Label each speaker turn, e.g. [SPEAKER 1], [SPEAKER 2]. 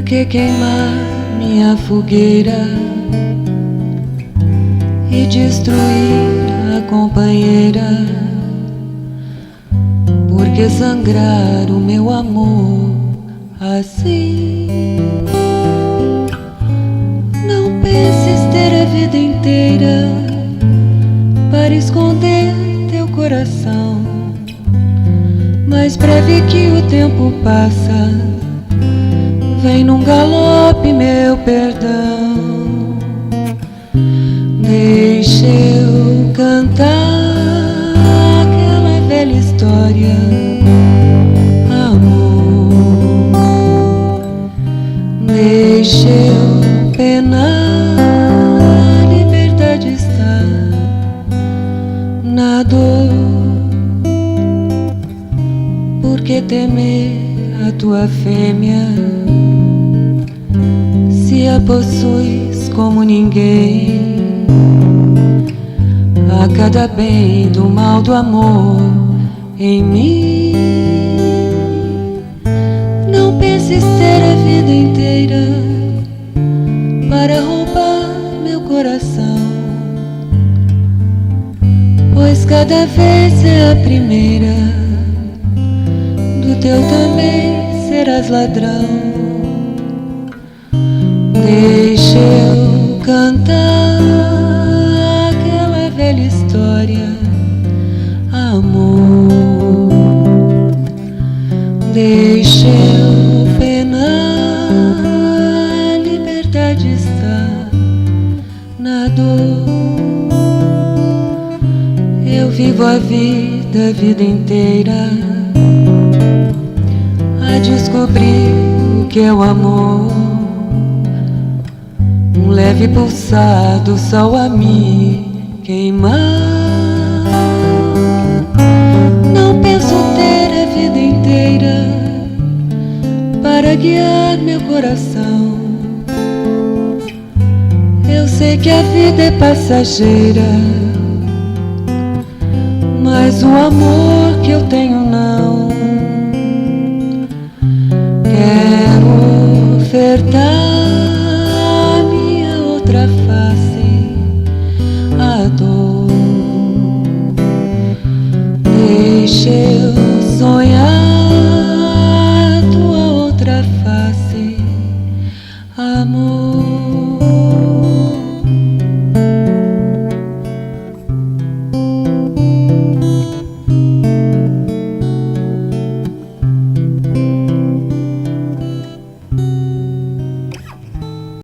[SPEAKER 1] que queimar minha fogueira e destruir a companheira? Por que sangrar o meu amor assim? Não penses ter a vida inteira para esconder teu coração, mas breve que o tempo passa, vem num galope meu perdão. Deixa eu cantar aquela velha história, amor. Deixa eu penar, a liberdade está na dor. Por que temer a tua fêmea, se a possuis como ninguém? A cada bem do mal do amor em mim. Não penses ter a vida inteira para roubar meu coração, pois cada vez é a primeira, do teu também serás ladrão. Deixa eu cantar aquela velha história, amor. Deixa eu penar, a liberdade está na dor. Eu vivo a vida inteira a descobrir o que é o amor, um leve pulsar do sol a me queimar. Não penso ter a vida inteira para guiar meu coração. Eu sei que a vida é passageira, mas o amor que eu tenho não. Quero ofertar minha outra face, a dor. Deixa eu sonhar tua outra face, amor.